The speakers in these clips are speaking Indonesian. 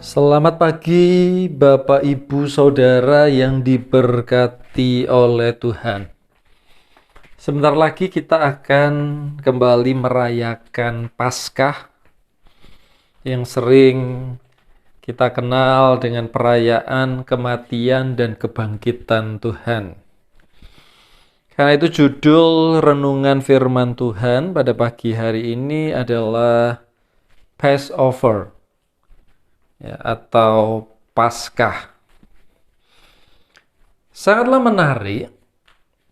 Selamat pagi, Bapak, Ibu, Saudara yang diberkati oleh Tuhan. Sebentar lagi kita akan kembali merayakan Paskah yang sering kita kenal dengan perayaan kematian dan kebangkitan Tuhan. Karena itu judul renungan firman Tuhan pada pagi hari ini adalah Passover, ya, atau Paskah. Sangatlah menarik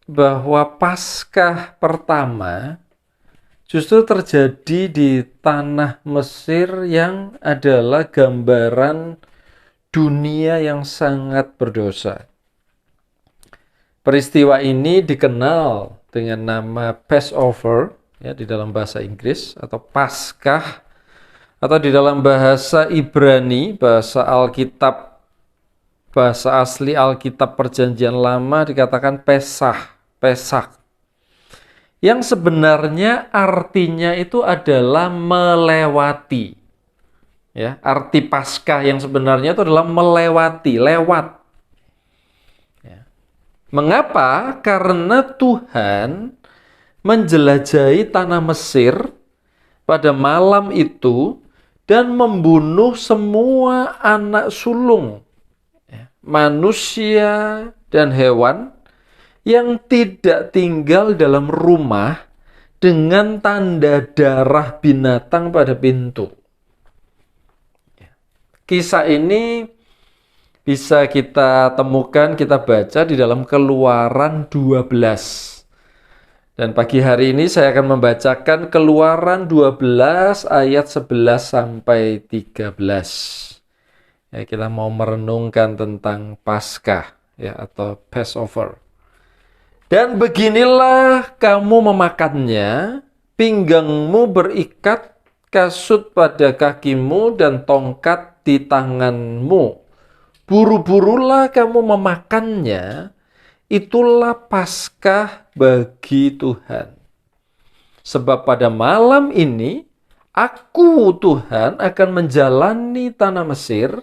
bahwa Paskah pertama justru terjadi di tanah Mesir yang adalah gambaran dunia yang sangat berdosa. Peristiwa ini dikenal dengan nama Passover, ya, di dalam bahasa Inggris, atau Paskah, atau di dalam bahasa Ibrani, bahasa Alkitab, bahasa asli Alkitab Perjanjian Lama dikatakan Pesak, yang sebenarnya artinya itu adalah melewati. Ya, arti Paskah yang sebenarnya itu adalah melewati, lewat. Ya. Mengapa? Karena Tuhan menjelajahi tanah Mesir pada malam itu dan membunuh semua anak sulung, manusia dan hewan yang tidak tinggal dalam rumah dengan tanda darah binatang pada pintu. Kisah ini bisa kita temukan, kita baca di dalam Keluaran 12. Dan pagi hari ini saya akan membacakan Keluaran 12 ayat 11 sampai 13. Ya, kita mau merenungkan tentang Paskah, ya, atau Passover. Dan beginilah kamu memakannya, pinggangmu berikat, kasut pada kakimu dan tongkat di tanganmu. Buru-burulah kamu memakannya, itulah Paskah bagi Tuhan. Sebab pada malam ini, aku Tuhan akan menjalani tanah Mesir,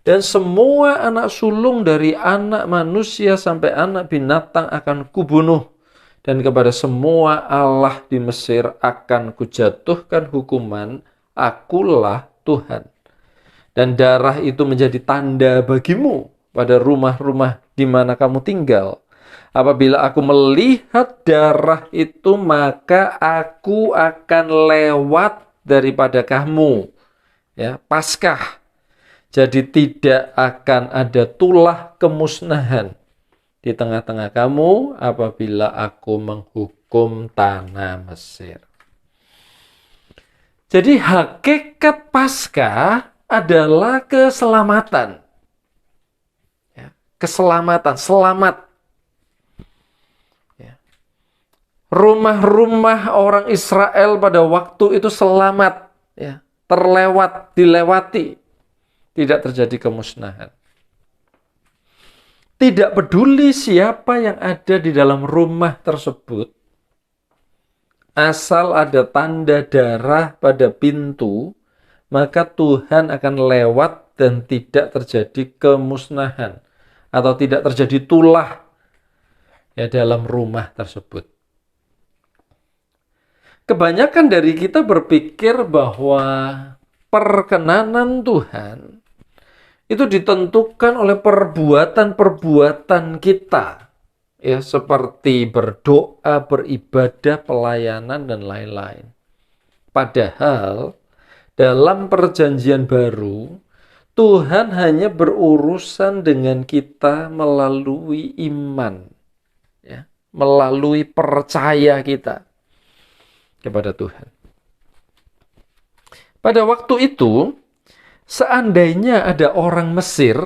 dan semua anak sulung dari anak manusia sampai anak binatang akan kubunuh. Dan kepada semua allah di Mesir akan kujatuhkan hukuman, akulah Tuhan. Dan darah itu menjadi tanda bagimu pada rumah-rumah di mana kamu tinggal. Apabila aku melihat darah itu, maka aku akan lewat daripada kamu. Ya, Paskah. Jadi tidak akan ada tulah kemusnahan di tengah-tengah kamu apabila aku menghukum tanah Mesir. Jadi hakikat Paskah adalah keselamatan. Ya, keselamatan, selamat. Ya. Rumah-rumah orang Israel pada waktu itu selamat, ya, terlewat, dilewati. Tidak terjadi kemusnahan. Tidak peduli siapa yang ada di dalam rumah tersebut, asal ada tanda darah pada pintu, maka Tuhan akan lewat dan tidak terjadi kemusnahan atau tidak terjadi tulah, ya, dalam rumah tersebut. Kebanyakan dari kita berpikir bahwa perkenanan Tuhan itu ditentukan oleh perbuatan-perbuatan kita, ya, seperti berdoa, beribadah, pelayanan, dan lain-lain. Padahal dalam perjanjian baru, Tuhan hanya berurusan dengan kita melalui iman, ya, melalui percaya kita kepada Tuhan. Pada waktu itu, seandainya ada orang Mesir,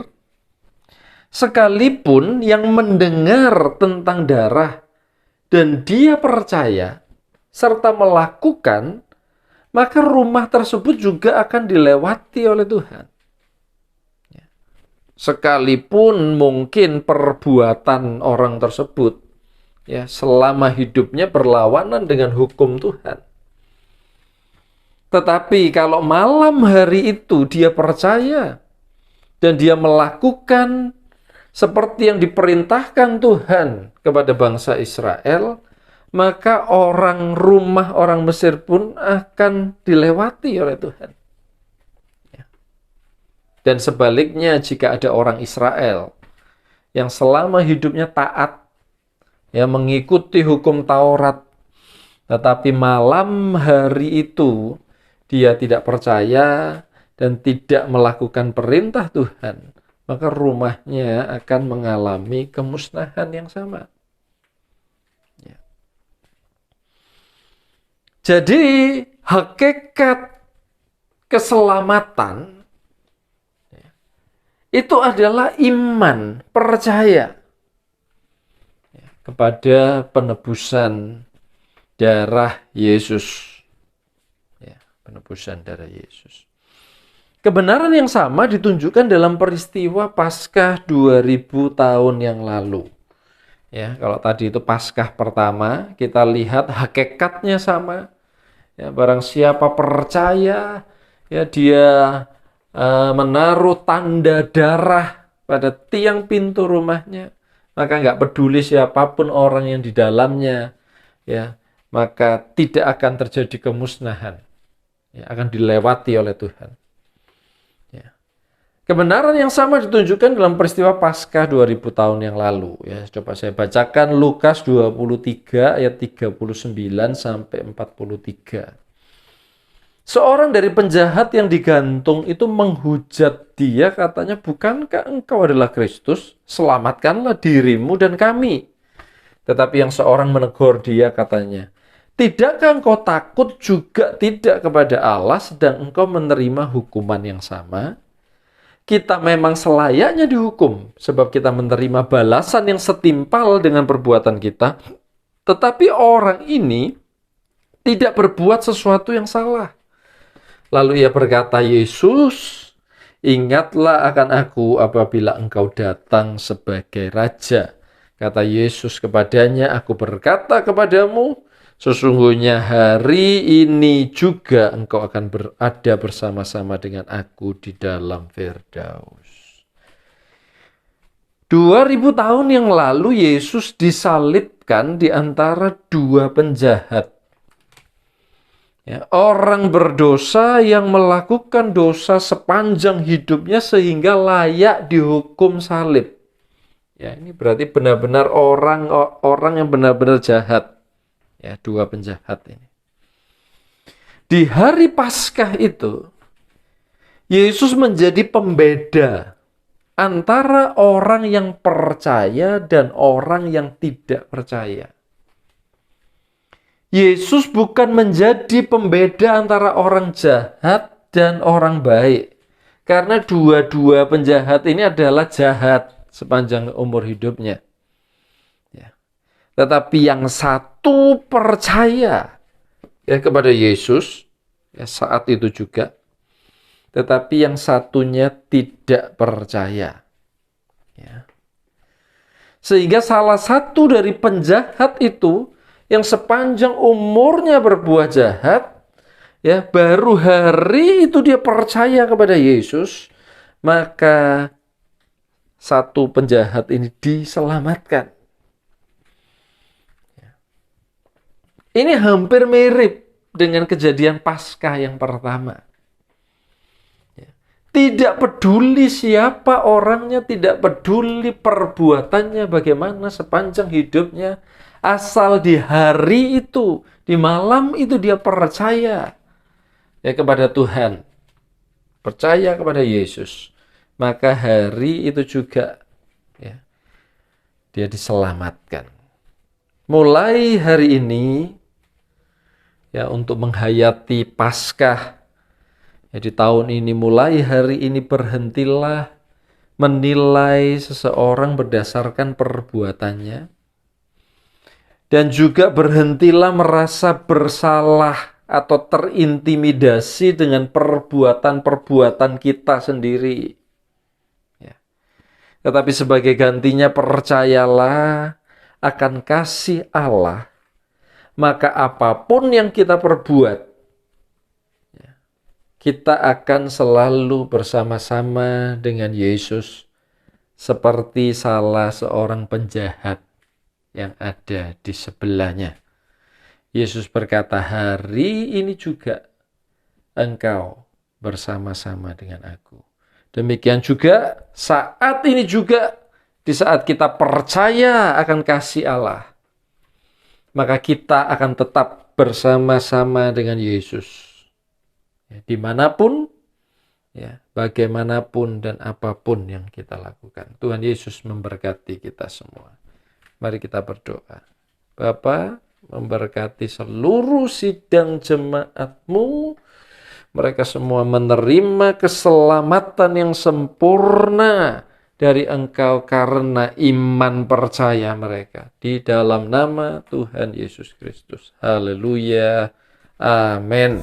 sekalipun yang mendengar tentang darah dan dia percaya serta melakukan, maka rumah tersebut juga akan dilewati oleh Tuhan. Sekalipun mungkin perbuatan orang tersebut, ya, selama hidupnya berlawanan dengan hukum Tuhan. Tetapi kalau malam hari itu dia percaya dan dia melakukan seperti yang diperintahkan Tuhan kepada bangsa Israel, maka rumah orang Mesir pun akan dilewati oleh Tuhan. Dan sebaliknya, jika ada orang Israel yang selama hidupnya taat, mengikuti hukum Taurat, tetapi malam hari itu dia tidak percaya dan tidak melakukan perintah Tuhan, maka rumahnya akan mengalami kemusnahan yang sama. Jadi hakikat keselamatan itu adalah iman, percaya kepada penebusan darah Yesus. Penebusan darah Yesus. Kebenaran yang sama ditunjukkan dalam peristiwa Paskah 2000 tahun yang lalu. Kalau tadi itu Paskah pertama, kita lihat hakikatnya sama. Barang siapa percaya, dia menaruh tanda darah pada tiang pintu rumahnya, maka nggak peduli siapapun orang yang di dalamnya, maka tidak akan terjadi kemusnahan, akan dilewati oleh Tuhan. Kebenaran yang sama ditunjukkan dalam peristiwa Paskah 2000 tahun yang lalu. Coba saya bacakan Lukas 23 ayat 39 sampai 43. Seorang dari penjahat yang digantung itu menghujat dia, katanya, "Bukankah engkau adalah Kristus? Selamatkanlah dirimu dan kami." Tetapi yang seorang menegur dia, katanya, "Tidakkah engkau takut juga tidak kepada Allah, sedang engkau menerima hukuman yang sama? Kita memang selayaknya dihukum, sebab kita menerima balasan yang setimpal dengan perbuatan kita. Tetapi orang ini tidak berbuat sesuatu yang salah." Lalu ia berkata, "Yesus, ingatlah akan aku apabila engkau datang sebagai raja." Kata Yesus kepadanya, "Aku berkata kepadamu, sesungguhnya hari ini juga engkau akan berada bersama-sama dengan aku di dalam Firdaus." 2000 tahun yang lalu Yesus disalibkan di antara dua penjahat. Orang berdosa yang melakukan dosa sepanjang hidupnya sehingga layak dihukum salib. Ini berarti benar-benar orang yang benar-benar jahat. Dua penjahat ini. Di hari Paskah itu, Yesus menjadi pembeda antara orang yang percaya dan orang yang tidak percaya. Yesus bukan menjadi pembeda antara orang jahat dan orang baik. Karena dua-dua penjahat ini adalah jahat sepanjang umur hidupnya. Tetapi yang satu percaya kepada Yesus saat itu juga. Tetapi yang satunya tidak percaya. Sehingga salah satu dari penjahat itu yang sepanjang umurnya berbuat jahat, baru hari itu dia percaya kepada Yesus, maka satu penjahat ini diselamatkan. Ini hampir mirip dengan kejadian Paskah yang pertama. Tidak peduli siapa orangnya, tidak peduli perbuatannya bagaimana sepanjang hidupnya, asal di hari itu, di malam itu dia percaya kepada Tuhan, percaya kepada Yesus, maka hari itu juga dia diselamatkan. Mulai hari ini, untuk menghayati Paskah, di tahun ini, mulai hari ini berhentilah menilai seseorang berdasarkan perbuatannya. Dan juga berhentilah merasa bersalah atau terintimidasi dengan perbuatan-perbuatan kita sendiri. Tetapi sebagai gantinya percayalah akan kasih Allah. Maka apapun yang kita perbuat, kita akan selalu bersama-sama dengan Yesus seperti salah seorang penjahat yang ada di sebelahnya. Yesus berkata, hari ini juga engkau bersama-sama dengan aku. Demikian juga saat ini juga, di saat kita percaya akan kasih Allah, maka kita akan tetap bersama-sama dengan Yesus. Dimanapun, bagaimanapun dan apapun yang kita lakukan. Tuhan Yesus memberkati kita semua. Mari kita berdoa. Bapa, memberkati seluruh sidang jemaat-Mu. Mereka semua menerima keselamatan yang sempurna dari Engkau karena iman percaya mereka. Di dalam nama Tuhan Yesus Kristus. Haleluya. Amin.